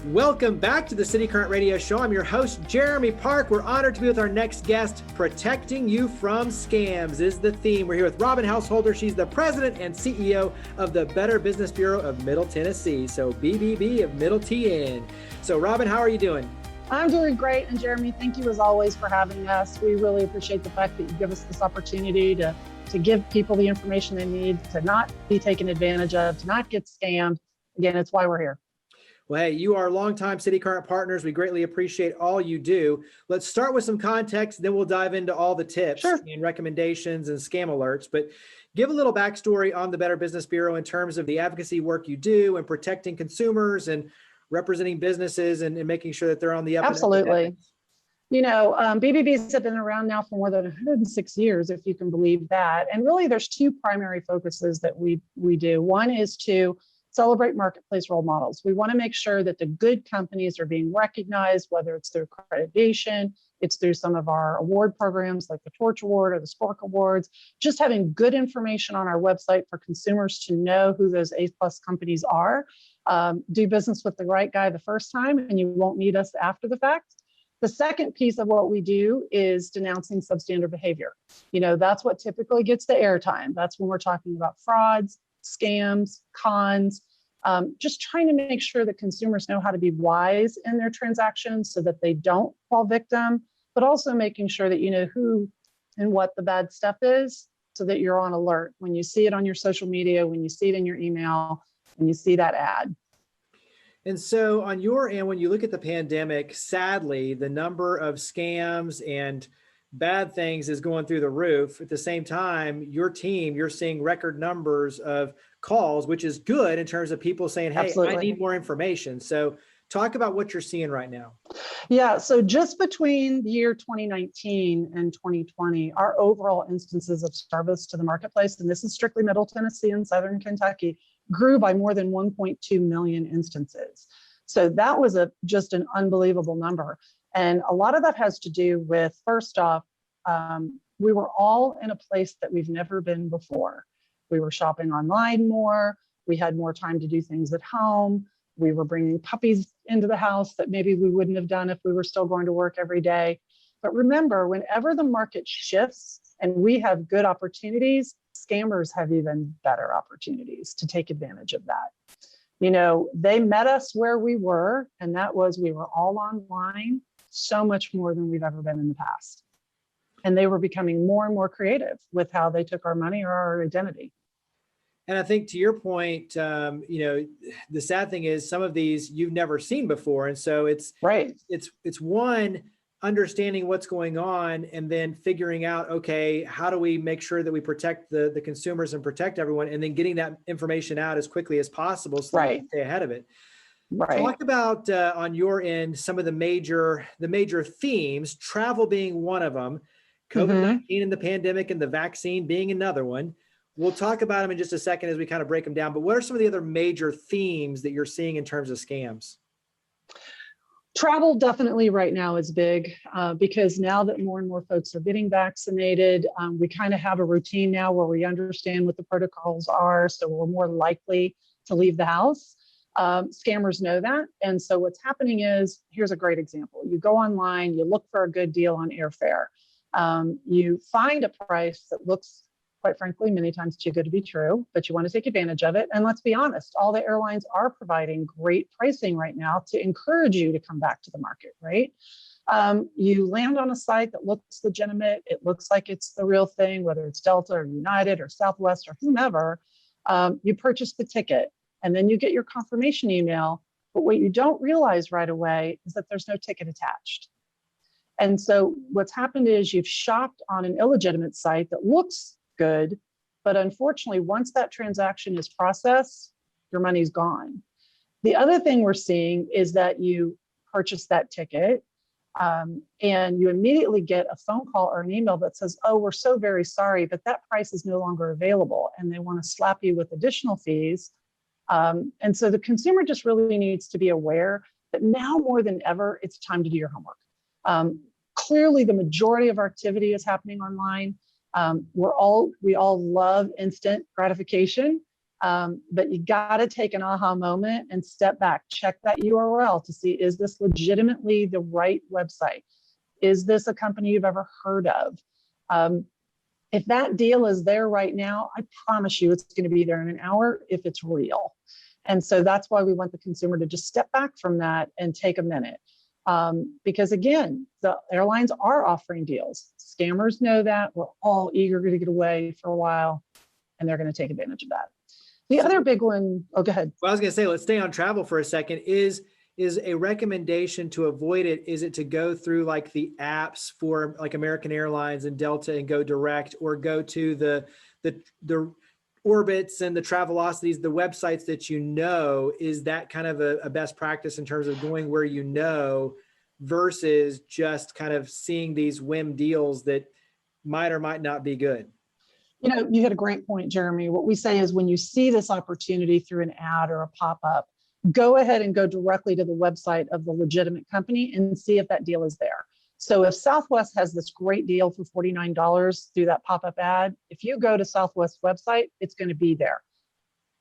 Welcome back to the City Current Radio Show. I'm your host, Jeremy Park. We're honored to be with our next guest. Protecting you from scams is the theme. We're here with Robyn Householder. She's the president and CEO of the Better Business Bureau of Middle Tennessee. So BBB of Middle TN. So Robyn, how are you doing? I'm doing great. And Jeremy, thank you as always for having us. We really appreciate the fact that you give us this opportunity to give people the information they need, to not be taken advantage of, to not get scammed. Again, it's why we're here. Well, hey, you are longtime cityCURRENT partners. We greatly appreciate all you do. Let's start with some context, then we'll dive into all the tips and recommendations and scam alerts. But give a little backstory on the Better Business Bureau in terms of the advocacy work you do and protecting consumers and representing businesses and making sure that they're on the up. Absolutely. You know, BBBs have been around now for more than 106 years, if you can believe that. And really, there's two primary focuses that we do. One is to celebrate marketplace role models. We want to make sure that the good companies are being recognized, whether it's through accreditation, it's through some of our award programs like the Torch Award or the Spork Awards, just having good information on our website for consumers to know who those A-plus companies are. Do business with the right guy the first time, and you won't need us after the fact. The second piece of what we do is denouncing substandard behavior. You know, that's what typically gets the airtime. That's when we're talking about frauds, scams, cons, just trying to make sure that consumers know how to be wise in their transactions so that they don't fall victim, but also making sure that you know who and what the bad stuff is so that you're on alert when you see it on your social media, when you see it in your email, when you see that ad. And so on your end, when you look at the pandemic, sadly, the number of scams and bad things is going through the roof. At the same time, your team, you're seeing record numbers of calls, which is good in terms of people saying, hey, Absolutely. I need more information. So talk about what you're seeing right now. Yeah, so just between the year 2019 and 2020, our overall instances of service to the marketplace, and this is strictly Middle Tennessee and Southern Kentucky, grew by more than 1.2 million instances. So that was just an unbelievable number. And a lot of that has to do with, first off, we were all in a place that we've never been before. We were shopping online more. We had more time to do things at home. We were bringing puppies into the house that maybe we wouldn't have done if we were still going to work every day. But remember, whenever the market shifts and we have good opportunities, scammers have even better opportunities to take advantage of that. You know, they met us where we were, and that was we were all online, so much more than we've ever been in the past. And they were becoming more and more creative with how they took our money or our identity. And I think to your point, you know, the sad thing is some of these you've never seen before. And so it's one, understanding what's going on and then figuring out, okay, how do we make sure that we protect the consumers and protect everyone, and then getting that information out as quickly as possible so that we stay ahead of it. Right. Talk about on your end some of the major themes, travel being one of them, COVID-19 and the pandemic and the vaccine being another one. We'll talk about them in just a second as we kind of break them down. But what are some of the other major themes that you're seeing in terms of scams? Travel definitely right now is big because now that more and more folks are getting vaccinated, we kind of have a routine now where we understand what the protocols are. So we're more likely to leave the house. Scammers know that. And so what's happening is, here's a great example. You go online, you look for a good deal on airfare. You find a price that looks, quite frankly, many times too good to be true, but you want to take advantage of it. And let's be honest, all the airlines are providing great pricing right now to encourage you to come back to the market, right? You land on a site that looks legitimate. It looks like it's the real thing, whether it's Delta or United or Southwest or whomever. You purchase the ticket and then you get your confirmation email. But what you don't realize right away is that there's no ticket attached. And so what's happened is you've shopped on an illegitimate site that looks good, but unfortunately, once that transaction is processed, your money's gone. The other thing we're seeing is that you purchase that ticket and you immediately get a phone call or an email that says, oh, we're so very sorry, but that price is no longer available. And they want to slap you with additional fees. And so the consumer just really needs to be aware that now more than ever, it's time to do your homework. Clearly, the majority of our activity is happening online. We all love instant gratification. But you got to take an aha moment and step back, check that URL to see, is this legitimately the right website? Is this a company you've ever heard of? If that deal is there right now, I promise you it's going to be there in an hour if it's real. And so that's why we want the consumer to just step back from that and take a minute. Because again, the airlines are offering deals. Scammers know that. We're all eager to get away for a while, and they're going to take advantage of that. The other big one, oh, go ahead. Well, I was going to say, let's stay on travel for a second. Is a recommendation to avoid it, is it to go through like the apps for like American Airlines and Delta and go direct, or go to the Orbits and the Travelocities, the websites that you know? Is that kind of a best practice in terms of going where you know, versus just kind of seeing these whim deals that might or might not be good? You know, you hit a great point, Jeremy. What we say is when you see this opportunity through an ad or a pop-up, go ahead and go directly to the website of the legitimate company and see if that deal is there. So if Southwest has this great deal for $49 through that pop-up ad, if you go to Southwest's website, it's going to be there.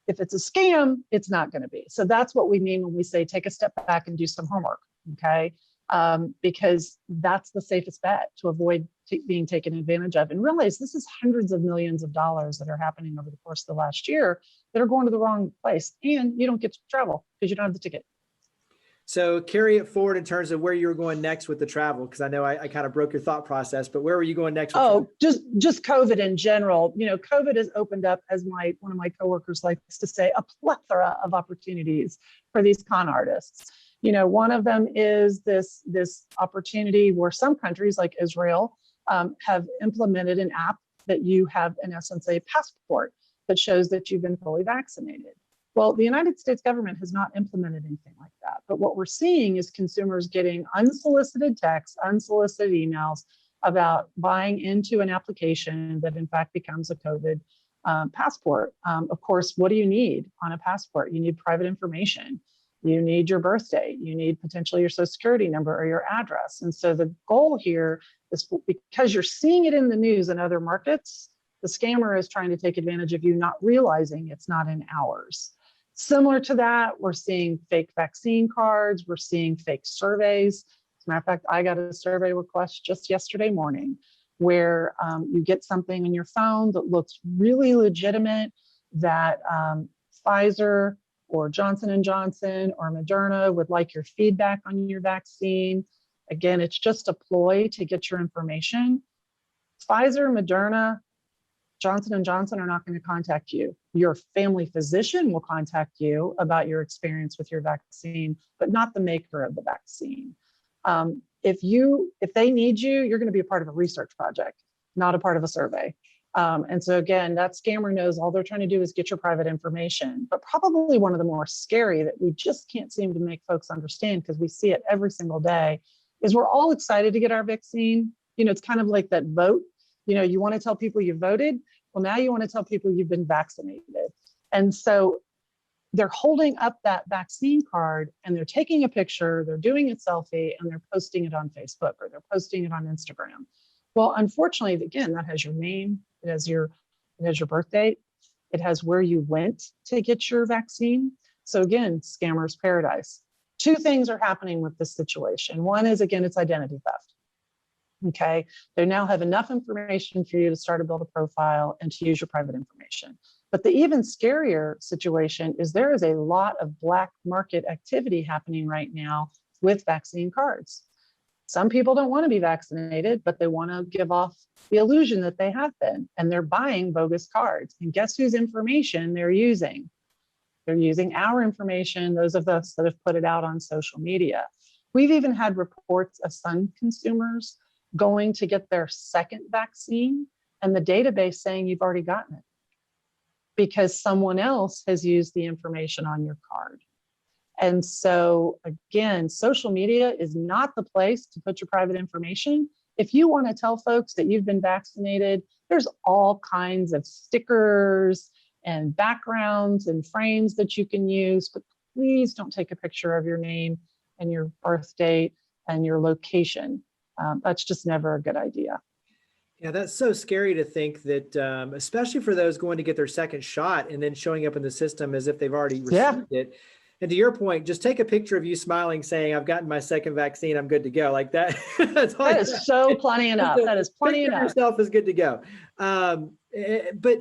If it's a scam, it's not going to be. So that's what we mean when we say take a step back and do some homework, okay? Because that's the safest bet to avoid being taken advantage of. And realize this is hundreds of millions of dollars that are happening over the course of the last year that are going to the wrong place, and you don't get to travel because you don't have the ticket. So carry it forward in terms of where you were going next with the travel, because I know I kind of broke your thought process, but where were you going next with travel? just COVID in general. You know, COVID has opened up, as one of my coworkers likes to say, a plethora of opportunities for these con artists. You know, one of them is this opportunity where some countries like Israel have implemented an app that you have, in essence, a passport that shows that you've been fully vaccinated. Well, the United States government has not implemented anything like that. But what we're seeing is consumers getting unsolicited texts, unsolicited emails about buying into an application that in fact becomes a COVID passport. Of course, what do you need on a passport? You need private information. You need your birth date. You need potentially your social security number or your address. And so the goal here is, because you're seeing it in the news in other markets, the scammer is trying to take advantage of you not realizing it's not in ours. Similar to that, we're seeing fake vaccine cards. We're seeing fake surveys. As a matter of fact, I got a survey request just yesterday morning where you get something on your phone that looks really legitimate, that Pfizer or Johnson & Johnson or Moderna would like your feedback on your vaccine. Again, it's just a ploy to get your information. Pfizer, Moderna, Johnson & Johnson are not going to contact you. Your family physician will contact you about your experience with your vaccine, but not the maker of the vaccine. If they need you, you're going to be a part of a research project, not a part of a survey. And so again, that scammer knows all they're trying to do is get your private information. But probably one of the more scary that we just can't seem to make folks understand, because we see it every single day, is we're all excited to get our vaccine. You know, it's kind of like that vote. You know, you want to tell people you voted. Well, now you want to tell people you've been vaccinated. And so they're holding up that vaccine card and they're taking a picture, they're doing a selfie, and they're posting it on Facebook or they're posting it on Instagram. Well, unfortunately, again, that has your name, it has your birth date, it has where you went to get your vaccine. So again, scammer's paradise. Two things are happening with this situation. One is, again, it's identity theft. Okay, they now have enough information for you to start to build a profile and to use your private information. But the even scarier situation is there is a lot of black market activity happening right now with vaccine cards. Some people don't want to be vaccinated, but they want to give off the illusion that they have been, and they're buying bogus cards. And guess whose information they're using? They're using our information, those of us that have put it out on social media. We've even had reports of some consumers going to get their second vaccine and the database saying you've already gotten it because someone else has used the information on your card. And so again, social media is not the place to put your private information. If you want to tell folks that you've been vaccinated, there's all kinds of stickers and backgrounds and frames that you can use, but please don't take a picture of your name and your birth date and your location. That's just never a good idea. Yeah, that's so scary to think that, especially for those going to get their second shot and then showing up in the system as if they've already Yeah, received it. And to your point, just take a picture of you smiling, saying, "I've gotten my second vaccine. I'm good to go." Like that. That's all that you is so plenty have. enough. That is plenty Picture of enough. yourself is good to go. But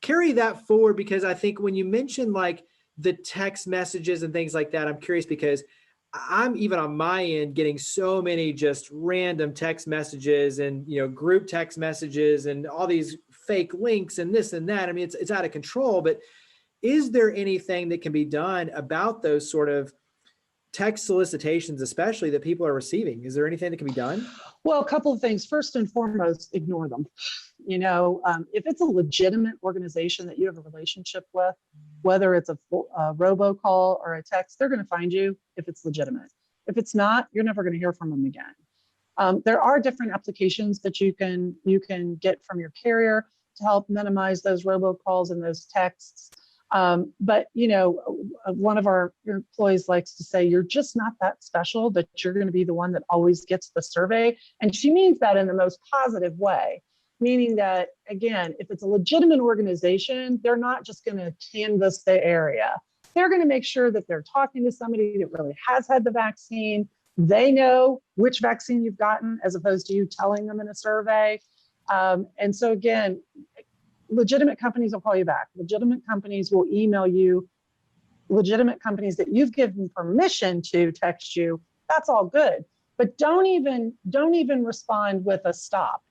carry that forward, because I think when you mention like the text messages and things like that, I'm curious because I'm even on my end getting so many just random text messages and, group text messages and all these fake links and this and that. I mean, it's out of control, but is there anything that can be done about those sort of text solicitations, especially that people are receiving? Is there anything that can be done? Well, a couple of things. First and foremost, ignore them. If it's a legitimate organization that you have a relationship with, whether it's a robocall or a text, they're going to find you if it's legitimate. If it's not, you're never going to hear from them again. There are different applications that you can get from your carrier to help minimize those robocalls and those texts. But one of our employees likes to say, "You're just not that special that you're going to be the one that always gets the survey." And she means that in the most positive way, meaning that, again, if it's a legitimate organization, they're not just going to canvass the area. They're going to make sure that they're talking to somebody that really has had the vaccine. They know which vaccine you've gotten, as opposed to you telling them in a survey. And so, again, legitimate companies will call you back. Legitimate companies will email you. Legitimate companies that you've given permission to text you, that's all good. But don't even respond with a stop,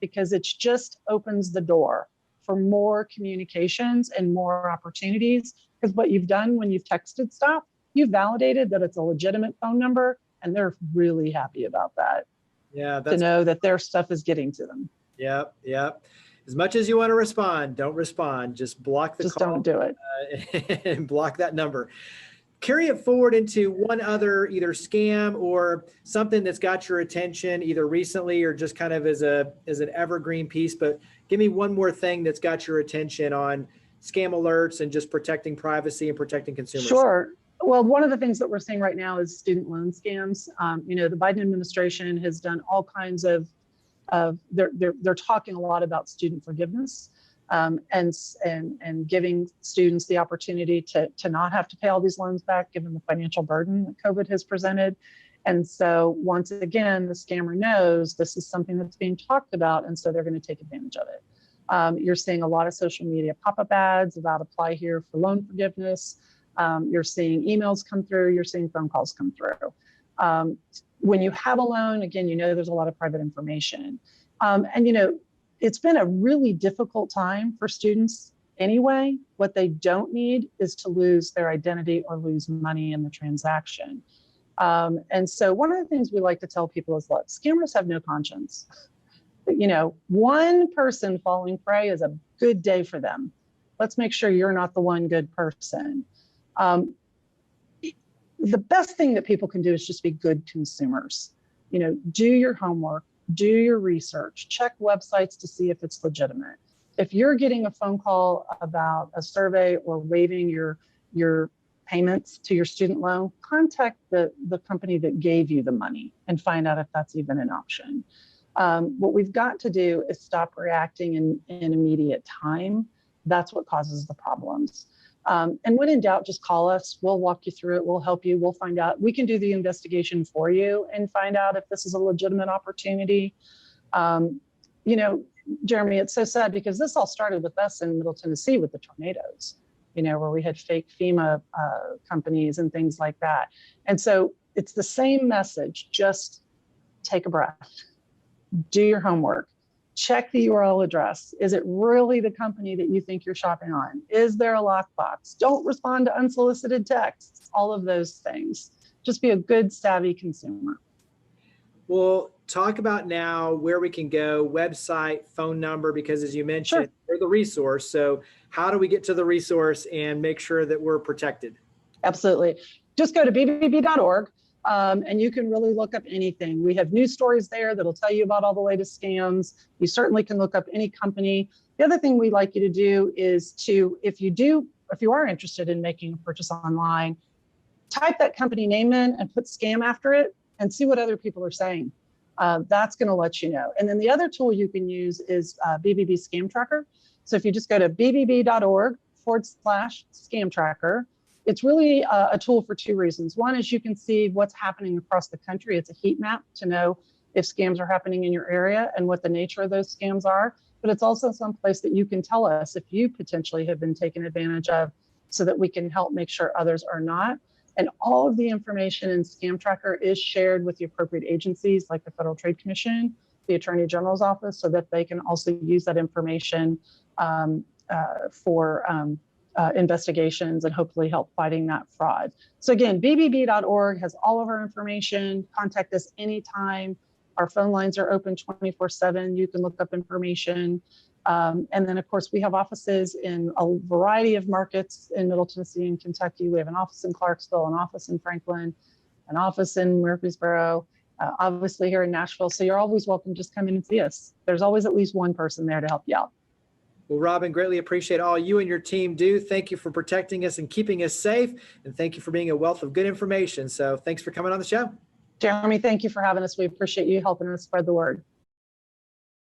because it just opens the door for more communications and more opportunities. Because what you've done when you've texted stop, you've validated that it's a legitimate phone number, and they're really happy about that. Yeah, to know that their stuff is getting to them. Yep. Yep. As much as you want to respond, don't respond. Just block the Just call. don't do it. And block that number. Carry it forward into one other either scam or something that's got your attention either recently or just kind of as an evergreen piece. But give me one more thing that's got your attention on scam alerts and just protecting privacy and protecting consumers. Sure. Well, one of the things that we're seeing right now is student loan scams. The Biden administration has done all kinds of they're talking a lot about student forgiveness, and giving students the opportunity to not have to pay all these loans back, given the financial burden that COVID has presented. And so once again, the scammer knows this is something that's being talked about, and so they're going to take advantage of it. You're seeing a lot of social media pop-up ads about apply here for loan forgiveness. You're seeing emails come through. You're seeing phone calls come through. When you have a loan, again, there's a lot of private information. It's been a really difficult time for students anyway. What they don't need is to lose their identity or lose money in the transaction. And so one of the things we like to tell people is, look, scammers have no conscience. One person falling prey is a good day for them. Let's make sure you're not the one good person. The best thing that people can do is just be good consumers. Do your homework, do your research, check websites to see if it's legitimate. If you're getting a phone call about a survey or waiving your payments to your student loan, contact the company that gave you the money and find out if that's even an option. What we've got to do is stop reacting in immediate time. That's what causes the problems. And when in doubt, just call us. We'll walk you through it. We'll help you. We'll find out. We can do the investigation for you and find out if this is a legitimate opportunity. Jeremy, it's so sad because this all started with us in Middle Tennessee with the tornadoes, where we had fake FEMA companies and things like that. And so it's the same message. Just take a breath. Do your homework. Check the URL address. Is it really the company that you think you're shopping on? Is there a lockbox? Don't respond to unsolicited texts. All of those things. Just be a good, savvy consumer. We'll talk about now where we can go, website, phone number, because as you mentioned, we're the resource. So how do we get to the resource and make sure that we're protected? Absolutely. Just go to bbb.org. And you can really look up anything. We have news stories there that'll tell you about all the latest scams. You certainly can look up any company. The other thing we like you to do is if you are interested in making a purchase online, type that company name in and put scam after it and see what other people are saying. That's going to let you know. And then the other tool you can use is BBB Scam Tracker. So if you just go to bbb.org/scam tracker, it's really a tool for two reasons. One is you can see what's happening across the country. It's a heat map to know if scams are happening in your area and what the nature of those scams are. But it's also some place that you can tell us if you potentially have been taken advantage of, so that we can help make sure others are not. And all of the information in Scam Tracker is shared with the appropriate agencies like the Federal Trade Commission, the Attorney General's office, so that they can also use that information for investigations and hopefully help fighting that fraud. So again, bbb.org has all of our information. Contact us anytime. Our phone lines are open 24/7. You can look up information. And then, of course, we have offices in a variety of markets in Middle Tennessee and Kentucky. We have an office in Clarksville, an office in Franklin, an office in Murfreesboro, obviously here in Nashville. So you're always welcome. Just come in and see us. There's always at least one person there to help you out. Well, Robyn, greatly appreciate all you and your team do. Thank you for protecting us and keeping us safe. And thank you for being a wealth of good information. So thanks for coming on the show. Jeremy, thank you for having us. We appreciate you helping us spread the word.